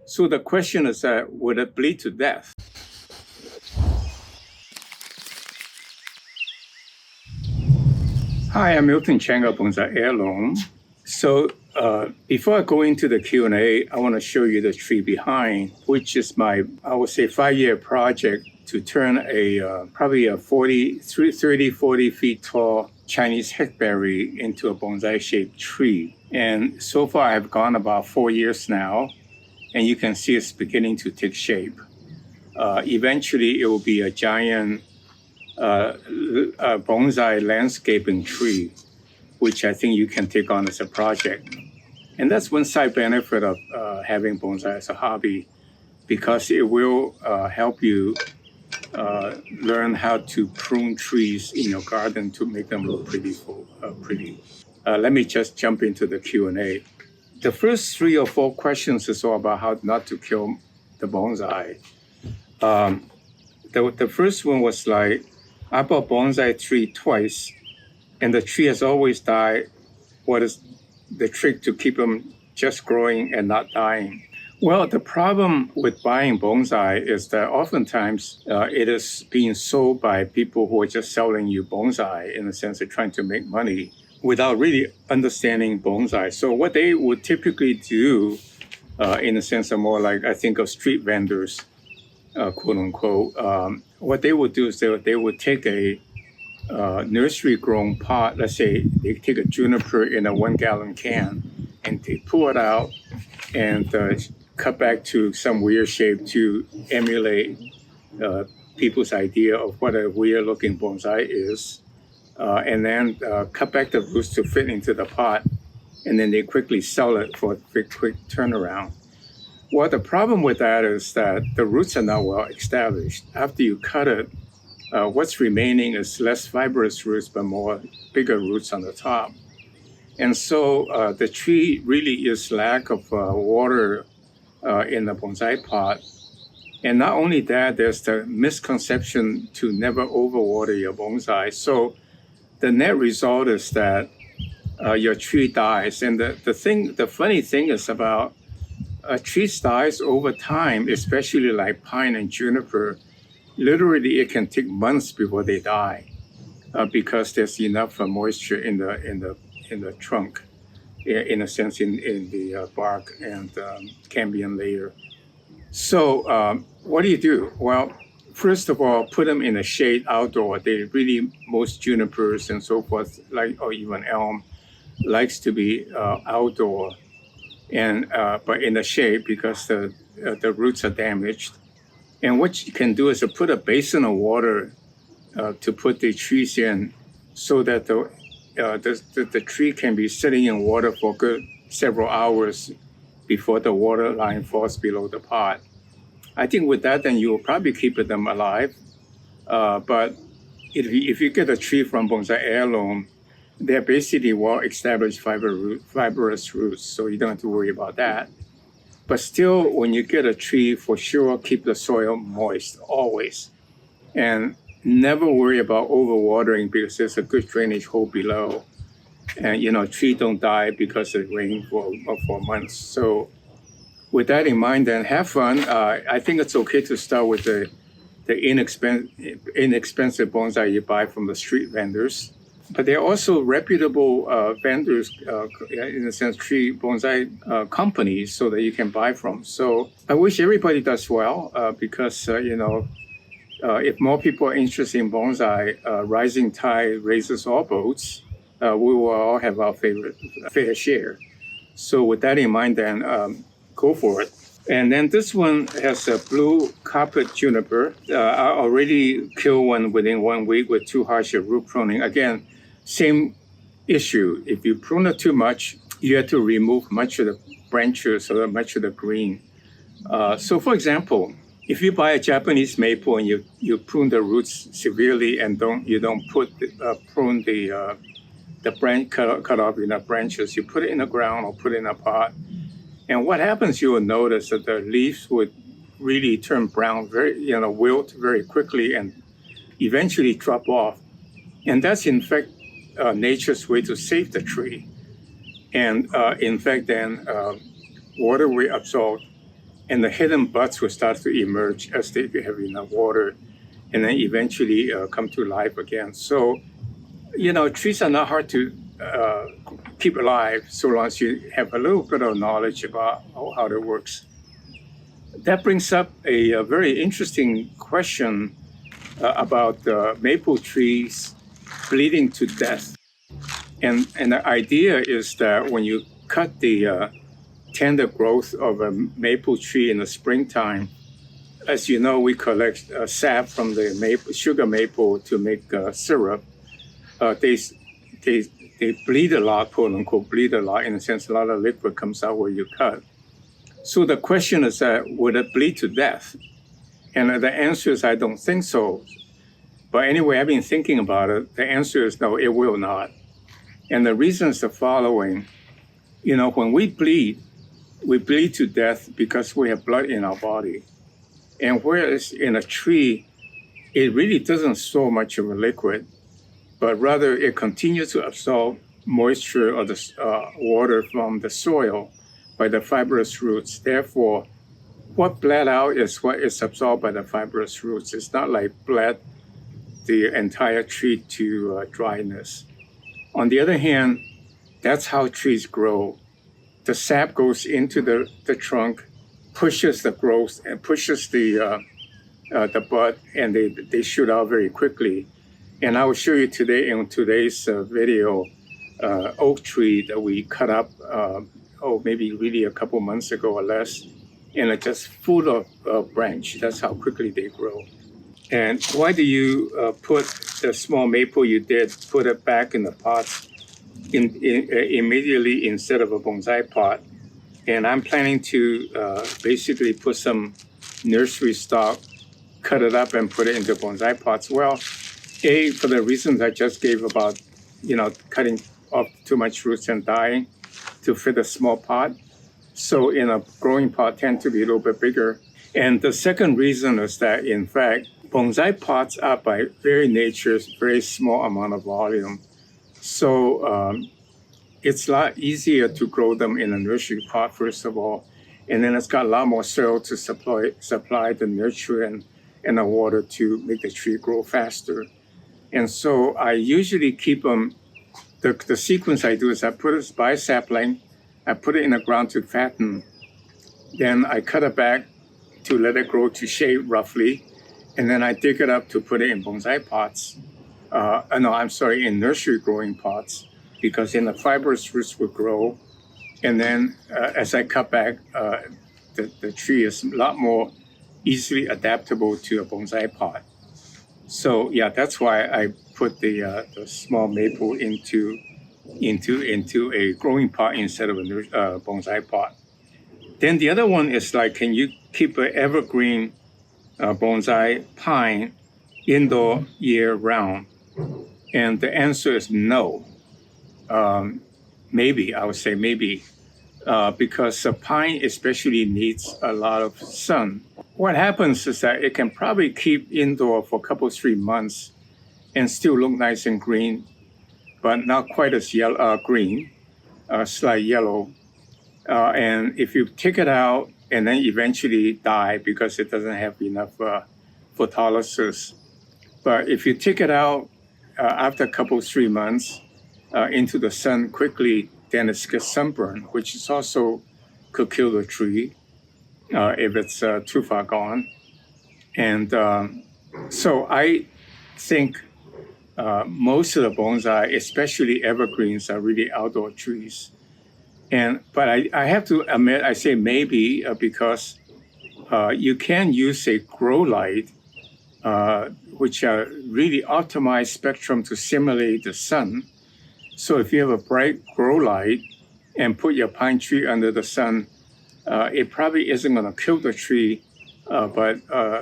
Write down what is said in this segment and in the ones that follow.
So the question is, would it bleed to death? Hi, I'm miltonchang of Bonsaiheirloom. So before I go into the Q&A, I want to show you the tree behind, which is my, I would say, 5-year project to turn probably a 30, 40 feet tall Chinese hackberry into a bonsai-shaped tree. And so far, I've gone about 4 years now, and you can see it's beginning to take shape. Eventually, it will be a giant bonsai landscaping tree, which I think you can take on as a project. And that's one side benefit of having bonsai as a hobby, because it will help you learn how to prune trees in your garden to make them look pretty. Let me just jump into the Q&A. The first 3 or 4 questions is all about how not to kill the bonsai. The first one was like, I bought bonsai tree twice, and the tree has always died. What is the trick to keep them just growing and not dying? Well, the problem with buying bonsai is that oftentimes it is being sold by people who are just selling you bonsai in the sense of trying to make money without really understanding bonsai. So what they would typically do, in the sense of more like, I think of street vendors, quote unquote, what they would do is they would take a nursery grown pot. Let's say they take a juniper in a 1-gallon can and they pull it out and cut back to some weird shape to emulate people's idea of what a weird looking bonsai is, and then cut back the roots to fit into the pot, and then they quickly sell it for a quick turnaround. Well, the problem with that is that the roots are not well established. After you cut it, what's remaining is less fibrous roots, but more bigger roots on the top. And so the tree really is lack of water in the bonsai pot. And not only that, there's the misconception to never overwater your bonsai. So the net result is that your tree dies. And the funny thing is about trees dies over time, especially like pine and juniper. Literally, it can take months before they die because there's enough moisture in the trunk, in a sense, in the bark and cambium layer. So what do? Well, first of all, put them in the shade outdoor. Most junipers and so forth, or even elm, likes to be outdoor, and but in the shade because the roots are damaged. And what you can do is to put a basin of water to put the trees in, so that the tree can be sitting in water for good several hours before the water line falls below the pot. I think with that, then you will probably keep them alive. But if you get a tree from Bonsaiheirloom, they're basically well-established fibrous roots, so you don't have to worry about that. But still, when you get a tree, for sure, keep the soil moist always. And never worry about overwatering because there's a good drainage hole below. And, tree don't die because it rained for months. So with that in mind, then have fun. I think it's okay to start with the inexpensive bonsai you buy from the street vendors. But there are also reputable vendors, in a sense, tree bonsai companies, so that you can buy from. So I wish everybody does well because, if more people are interested in bonsai, rising tide raises all boats. We will all have our fair share. So with that in mind, then go for it. And then this one has a blue carpet juniper. I already killed one within 1 week with too harsh a root pruning. Again, same issue. If you prune it too much, you have to remove much of the branches or much of the green. So for example, if you buy a Japanese maple and you prune the roots severely and you don't prune the branch cut off enough branches, you put it in the ground or put it in a pot. And what happens, you will notice that the leaves would really turn brown, wilt very quickly and eventually drop off. And that's in fact nature's way to save the tree. And in fact, then water will absorb and the hidden buds will start to emerge as they have enough water, and then eventually come to life again. So, trees are not hard to keep alive so long as you have a little bit of knowledge about how it works. That brings up a very interesting question about maple trees bleeding to death. And the idea is that when you cut the tender growth of a maple tree in the springtime, as you know, we collect sap from the sugar maple to make syrup. They bleed a lot, quote unquote, bleed a lot, in a sense, a lot of liquid comes out where you cut. So the question is that, would it bleed to death? And the answer is, I don't think so. But anyway, I've been thinking about it. The answer is no, it will not. And the reason is the following. When we bleed to death because we have blood in our body. And whereas in a tree, it really doesn't store much of a liquid, but rather it continues to absorb moisture or the water from the soil by the fibrous roots. Therefore, what bled out is what is absorbed by the fibrous roots. It's not like bled the entire tree to dryness. On the other hand, that's how trees grow. The sap goes into the trunk, pushes the growth and pushes the bud, and they shoot out very quickly. And I will show you today in today's video, oak tree that we cut up, maybe really a couple months ago or less, and it's just full of branch. That's how quickly they grow. And why do you put the small maple you did, put it back in the pots immediately instead of a bonsai pot? And I'm planning to basically put some nursery stock, cut it up and put it into bonsai pots. Well, for the reasons I just gave about, cutting off too much roots and dying to fit a small pot. So in a growing pot tend to be a little bit bigger. And the second reason is that, in fact, bonsai pots are by very nature very small amount of volume. So it's a lot easier to grow them in a nursery pot, first of all. And then it's got a lot more soil to supply the nutrient and the water to make the tree grow faster. And so I usually keep them, the sequence I do is I put it by sapling, I put it in the ground to fatten, then I cut it back to let it grow to shape roughly, and then I dig it up to put it in bonsai pots. In nursery growing pots, because then the fibrous roots will grow. And then as I cut back, the tree is a lot more easily adaptable to a bonsai pot. So yeah, that's why I put the small maple into a growing pot instead of a bonsai pot. Then the other one is like, can you keep an evergreen bonsai pine indoor year round? And the answer is no. Maybe, I would say maybe, because a pine especially needs a lot of sun. What happens is that it can probably keep indoor for a couple, 3 months and still look nice and green, but not quite as green, slight yellow. And if you take it out and then eventually die because it doesn't have enough photolysis. But if you take it out after a couple, 3 months into the sun quickly, then it gets sunburned, which is also could kill the tree if it's too far gone. And so I think most of the bonsai, especially evergreens, are really outdoor trees. But I have to admit, I say maybe because you can use a grow light, which are really optimized spectrum to simulate the sun. So if you have a bright grow light and put your pine tree under the sun, it probably isn't going to kill the tree, but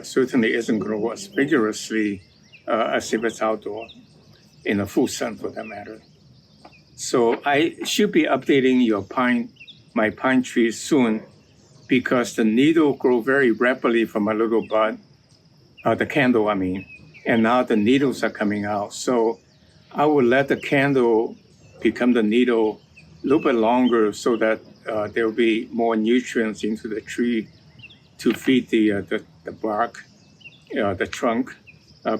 certainly isn't going to grow as vigorously as if it's outdoor, in the full sun for that matter. So I should be updating my pine trees soon, because the needle grow very rapidly from a little bud, the candle, and now the needles are coming out. So I will let the candle become the needle a little bit longer so that there will be more nutrients into the tree to feed the bark, the trunk,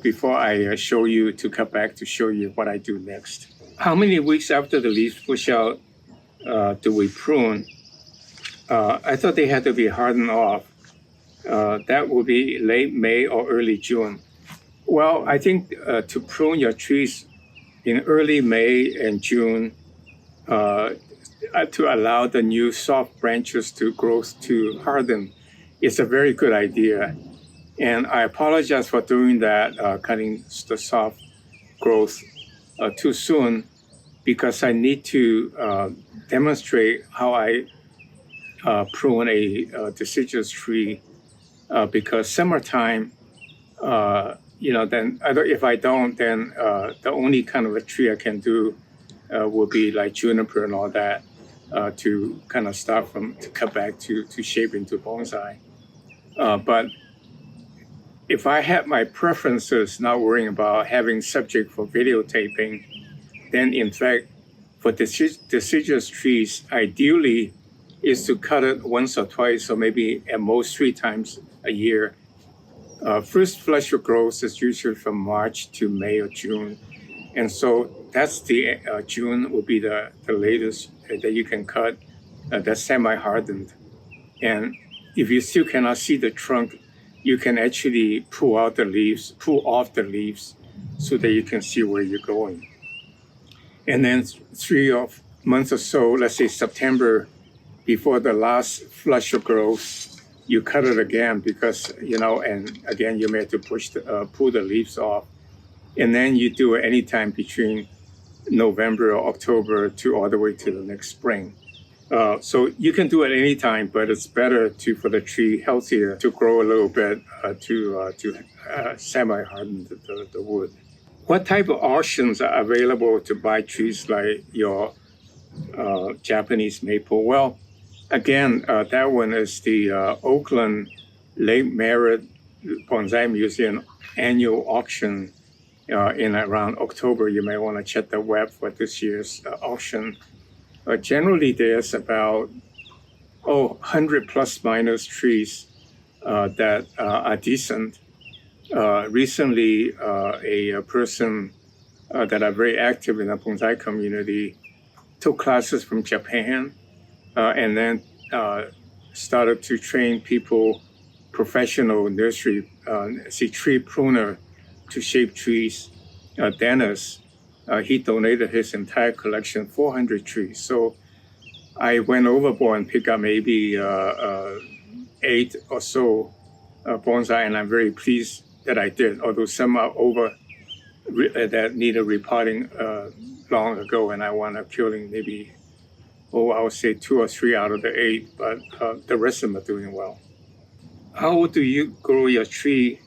before I show you to cut back to show you what I do next. How many weeks after the leaves push out do we prune? I thought they had to be hardened off. That will be late May or early June. Well, I think to prune your trees in early May and June to allow the new soft branches to grow to harden is a very good idea. And I apologize for doing that, cutting the soft growth too soon, because I need to demonstrate how I prune a deciduous tree, because summertime, then if I don't, then the only kind of a tree I can do will be like juniper and all that, to kind of start from, to cut back to shape into bonsai. But if I had my preferences, not worrying about having subject for videotaping, then in fact, for deciduous trees, ideally is to cut it once or twice, or maybe at most 3 times a year. First flush of growth is usually from March to May or June. And so that's the June will be the latest that you can cut that's semi-hardened. And if you still cannot see the trunk, you can actually pull off the leaves so that you can see where you're going. And then 3 months or so, let's say September, before the last flush of growth, you cut it again because, and again, you may have to pull the leaves off. And then you do it anytime between November or October to all the way to the next spring. So you can do it anytime, but it's better for the tree healthier to grow a little bit to semi-harden the wood. What type of auctions are available to buy trees like your Japanese maple? Well, again, that one is the Oakland Lake Merritt Bonsai Museum annual auction in around October. You may want to check the web for this year's auction. Generally, there's about 100 plus minus trees that are decent. Recently, a person that are very active in the bonsai community took classes from Japan and then started to train people, professional nursery, tree pruner to shape trees. Dennis, he donated his entire collection, 400 trees. So I went overboard and picked up maybe 8 or so bonsai, and I'm very pleased that I did, although some are that needed repotting long ago, and I wound up killing maybe, I would say 2 or 3 out of the 8, but the rest of them are doing well. How do you grow your tree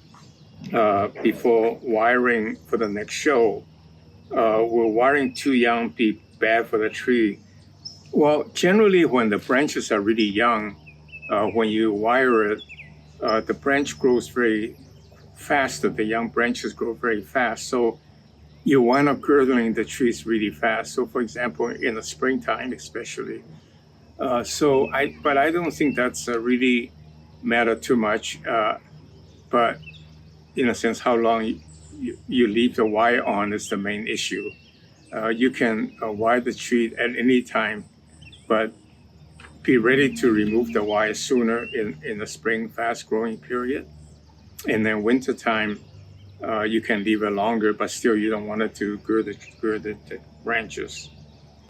before wiring for the next show? Will wiring too young be bad for the tree? Well, generally when the branches are really young, when you wire it, the branch grows very fast. The young branches grow very fast. So you wind up girdling the trees really fast. So for example, in the springtime especially. But I don't think that's really matter too much. But in a sense, how long you leave the wire on is the main issue. You can wire the tree at any time, but be ready to remove the wire sooner in the spring fast growing period. And then winter time, you can leave it longer, but still you don't want it to gird the branches.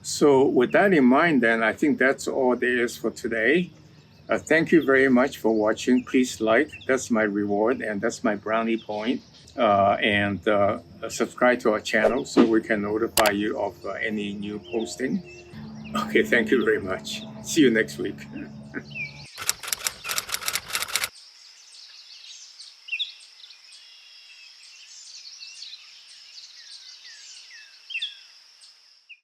So with that in mind, then I think that's all there is for today. Thank you very much for watching. Please like, that's my reward, and that's my brownie point. And subscribe to our channel so we can notify you of any new posting. Okay, thank you very much. See you next week.